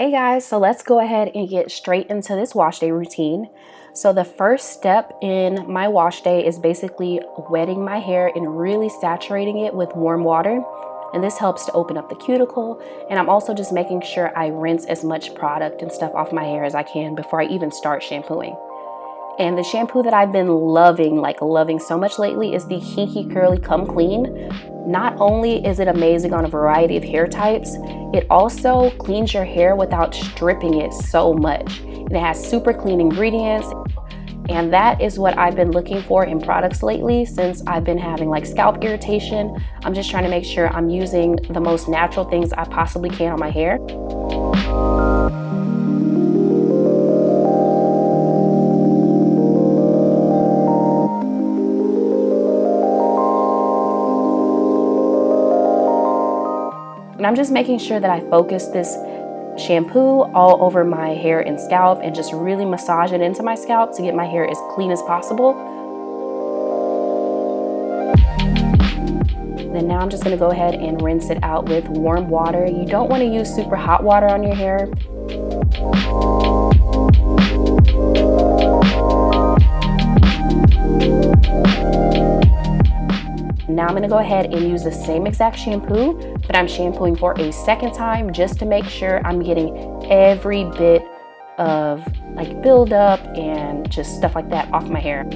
Hey guys, so let's go ahead and get straight into this wash day routine. So the first step in my wash day is basically wetting my hair and really saturating it with warm water. And this helps to open up the cuticle. And I'm also just making sure I rinse as much product and stuff off my hair as I can before I even start shampooing. And the shampoo that I've been loving so much lately is the Kinky Curly Come Clean. Not only is it amazing on a variety of hair types, it also cleans your hair without stripping it so much. And it has super clean ingredients. And that is what I've been looking for in products lately since I've been having like scalp irritation. I'm just trying to make sure I'm using the most natural things I possibly can on my hair. And I'm just making sure that I focus this shampoo all over my hair and scalp and just really massage it into my scalp to get my hair as clean as possible. Then now I'm just going to go ahead and rinse it out with warm water. You don't want to use super hot water on your hair. Now I'm going to go ahead and use the same exact shampoo, but I'm shampooing for a second time just to make sure I'm getting every bit of like buildup and just stuff like that off my hair.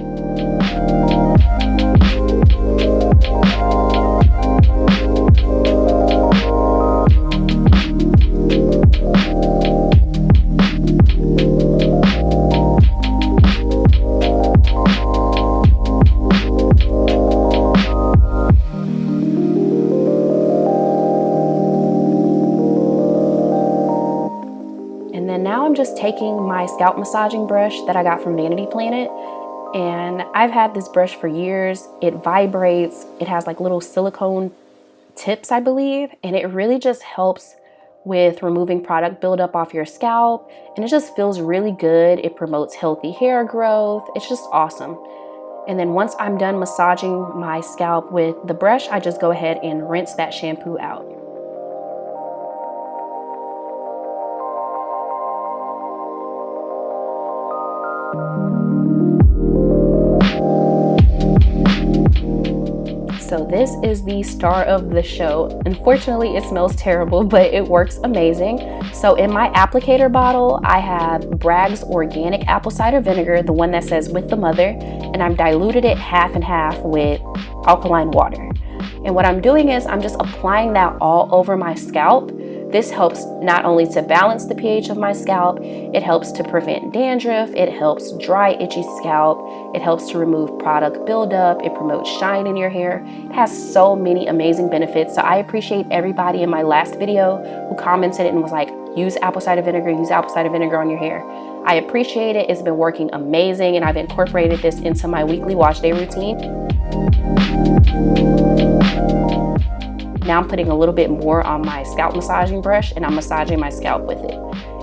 Now I'm just taking my scalp massaging brush that I got from Vanity Planet, and I've had this brush for years. It vibrates, it has like little silicone tips, I believe, and it really just helps with removing product buildup off your scalp, and it just feels really good. It promotes healthy hair growth. It's just awesome. And then once I'm done massaging my scalp with the brush, I just go ahead and rinse that shampoo out. So this is the star of the show. Unfortunately, it smells terrible, but it works amazing. So in my applicator bottle, I have Bragg's organic apple cider vinegar, the one that says with the mother, and I've diluted it half and half with alkaline water. And what I'm doing is I'm just applying that all over my scalp. This helps not only to balance the pH of my scalp, it helps to prevent dandruff, it helps dry, itchy scalp, it helps to remove product buildup, it promotes shine in your hair. It has so many amazing benefits. So I appreciate everybody in my last video who commented and was like, use apple cider vinegar on your hair. I appreciate it. It's been working amazing, and I've incorporated this into my weekly wash day routine. Now I'm putting a little bit more on my scalp massaging brush, and I'm massaging my scalp with it.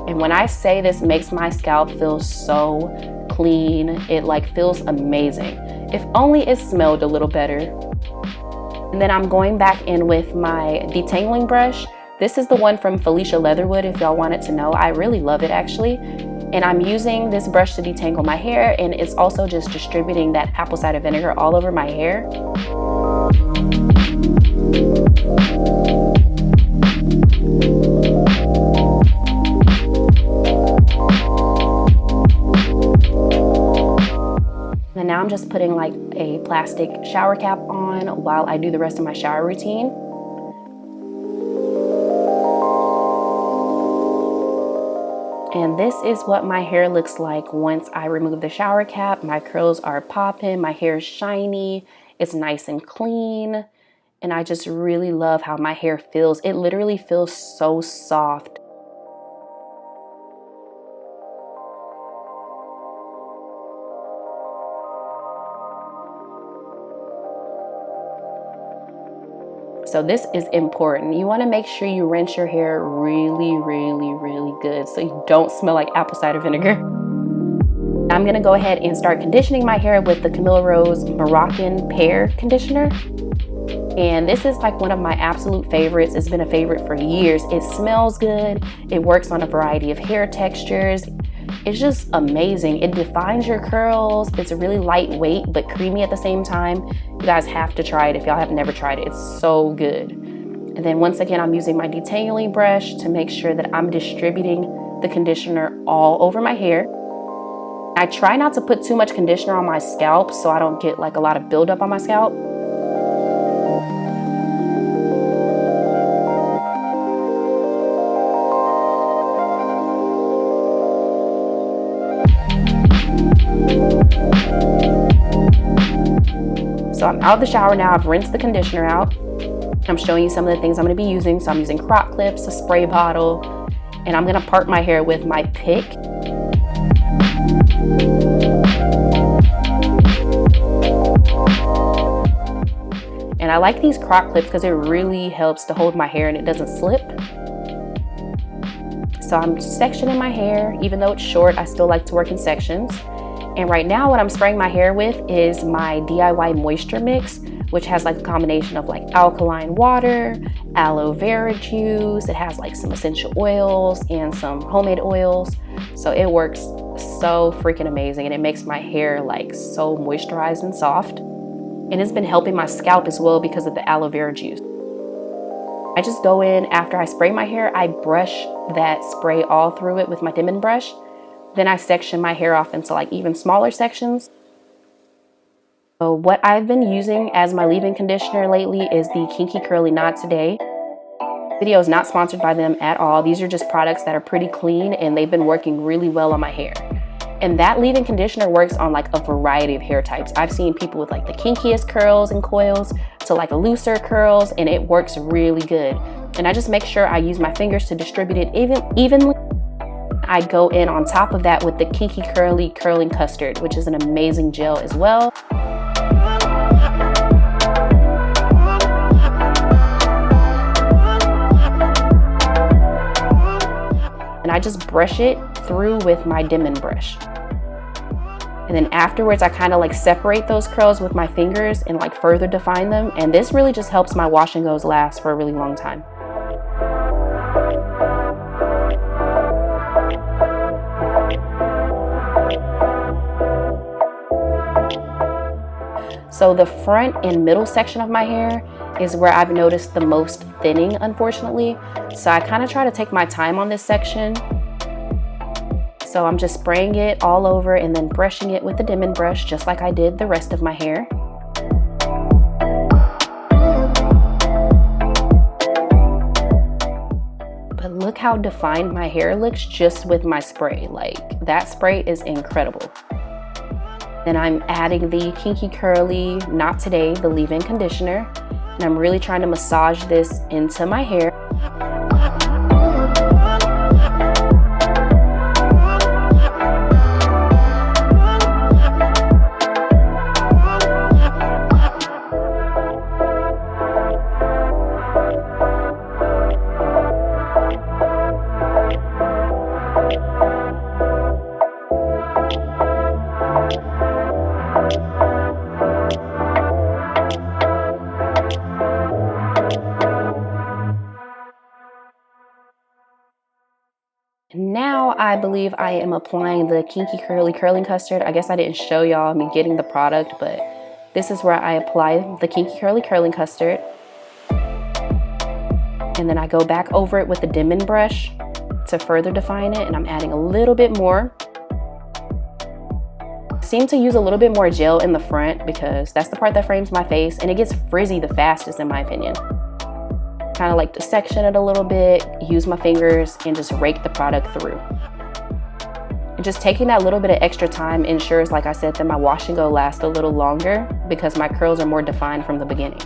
And when I say this makes my scalp feel so clean, it like feels amazing. If only it smelled a little better. And then I'm going back in with my detangling brush. This is the one from Felicia Leatherwood, if y'all wanted to know. I really love it actually. And I'm using this brush to detangle my hair, and it's also just distributing that apple cider vinegar all over my hair. And now I'm just putting like a plastic shower cap on while I do the rest of my shower routine. And this is what my hair looks like once I remove the shower cap. My curls are popping, my hair is shiny, it's nice and clean. And I just really love how my hair feels. It literally feels so soft. So this is important. You want to make sure you rinse your hair really, really, really good so you don't smell like apple cider vinegar. I'm going to go ahead and start conditioning my hair with the Camille Rose Moroccan Pear conditioner. And this is like one of my absolute favorites. It's been a favorite for years. It smells good. It works on a variety of hair textures. It's just amazing. It defines your curls. It's really lightweight but creamy at the same time. You guys have to try it if y'all have never tried it. It's so good. And then once again, I'm using my detangling brush to make sure that I'm distributing the conditioner all over my hair. I try not to put too much conditioner on my scalp so I don't get like a lot of buildup on my scalp. So I'm out of the shower now. I've rinsed the conditioner out. I'm showing you some of the things I'm going to be using. So I'm using Croc Clips, a spray bottle, and I'm going to part my hair with my pick. And I like these Croc Clips because it really helps to hold my hair and it doesn't slip. So I'm sectioning my hair. Even though it's short, I still like to work in sections. And right now what I'm spraying my hair with is my DIY moisture mix, which has like a combination of like alkaline water, aloe vera juice. It has like some essential oils and some homemade oils. So it works so freaking amazing, and it makes my hair like so moisturized and soft. And it's been helping my scalp as well because of the aloe vera juice. I just go in after I spray my hair, I brush that spray all through it with my Denman brush. Then I section my hair off into like even smaller sections. So what I've been using as my leave-in conditioner lately is the Kinky Curly Knot Today. This video is not sponsored by them at all. These are just products that are pretty clean and they've been working really well on my hair. And that leave-in conditioner works on like a variety of hair types. I've seen people with like the kinkiest curls and coils to like looser curls, and it works really good. And I just make sure I use my fingers to distribute it evenly. I go in on top of that with the Kinky Curly Curling Custard, which is an amazing gel as well. And I just brush it through with my Denman brush. And then afterwards, I kind of like separate those curls with my fingers and like further define them. And this really just helps my wash and goes last for a really long time. So the front and middle section of my hair is where I've noticed the most thinning, unfortunately. So I kind of try to take my time on this section. So I'm just spraying it all over and then brushing it with the Denman brush, just like I did the rest of my hair. But look how defined my hair looks just with my spray. Like, that spray is incredible. Then I'm adding the Kinky Curly Not Today, the leave-in conditioner. And I'm really trying to massage this into my hair. Now I believe I am applying the Kinky Curly Curling Custard. I guess I didn't show y'all me getting the product, but this is where I apply the Kinky Curly Curling Custard. And then I go back over it with the Denman brush to further define it, and I'm adding a little bit more. I seem to use a little bit more gel in the front because that's the part that frames my face, and it gets frizzy the fastest in my opinion. Kind of like to section it a little bit, use my fingers, and just rake the product through. And just taking that little bit of extra time ensures, like I said, that my wash and go lasts a little longer because my curls are more defined from the beginning.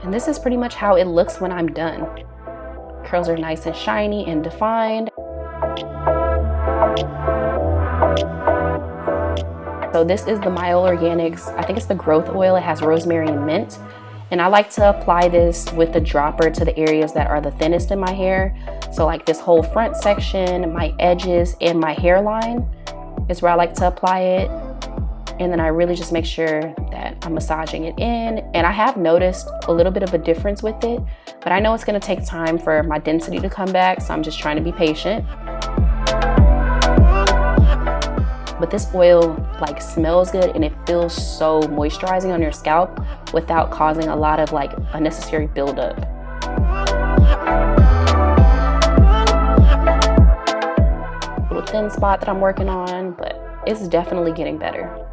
And this is pretty much how it looks when I'm done. Curls are nice and shiny and defined. So this is the Mielle Organics, I think it's the growth oil. It has rosemary and mint. And I like to apply this with the dropper to the areas that are the thinnest in my hair. So like this whole front section, my edges, and my hairline is where I like to apply it. And then I really just make sure that I'm massaging it in. And I have noticed a little bit of a difference with it, but I know it's gonna take time for my density to come back, so I'm just trying to be patient. But this oil like smells good and it feels so moisturizing on your scalp without causing a lot of like unnecessary buildup. Little thin spot that I'm working on, but it's definitely getting better.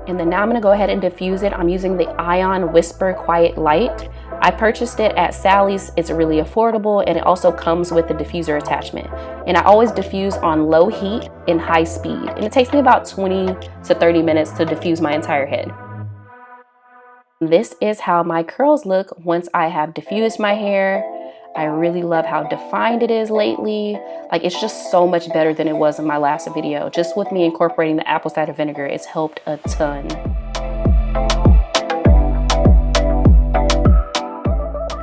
And then now I'm gonna go ahead and diffuse it. I'm using the Ion Whisper Quiet Light. I purchased it at Sally's. It's really affordable, and it also comes with the diffuser attachment. And I always diffuse on low heat and high speed. And it takes me about 20 to 30 minutes to diffuse my entire head. This is how my curls look once I have diffused my hair. I really love how defined it is lately. Like, it's just so much better than it was in my last video. Just with me incorporating the apple cider vinegar, it's helped a ton.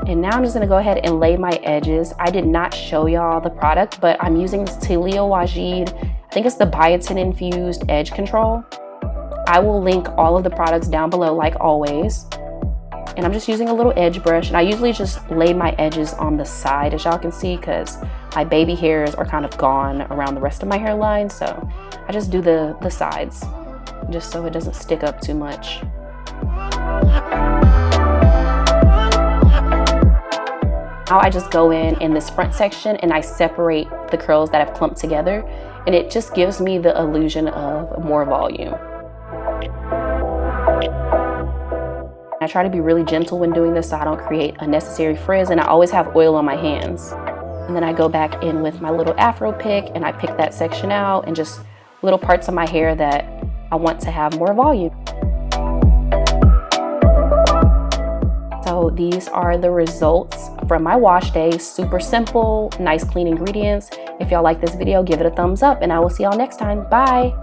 And now I'm just gonna go ahead and lay my edges. I did not show y'all the product, but I'm using this Taliah Waajid. I think it's the biotin infused edge control. I will link all of the products down below like always. And I'm just using a little edge brush, and I usually just lay my edges on the side, as y'all can see, because my baby hairs are kind of gone around the rest of my hairline, so I just do the sides just so it doesn't stick up too much. Now I just go in this front section and I separate the curls that have clumped together, and it just gives me the illusion of more volume. I try to be really gentle when doing this so I don't create unnecessary frizz, and I always have oil on my hands. And then I go back in with my little afro pick and I pick that section out and just little parts of my hair that I want to have more volume. So these are the results from my wash day. Super simple, nice clean ingredients. If y'all like this video, give it a thumbs up, and I will see y'all next time. Bye.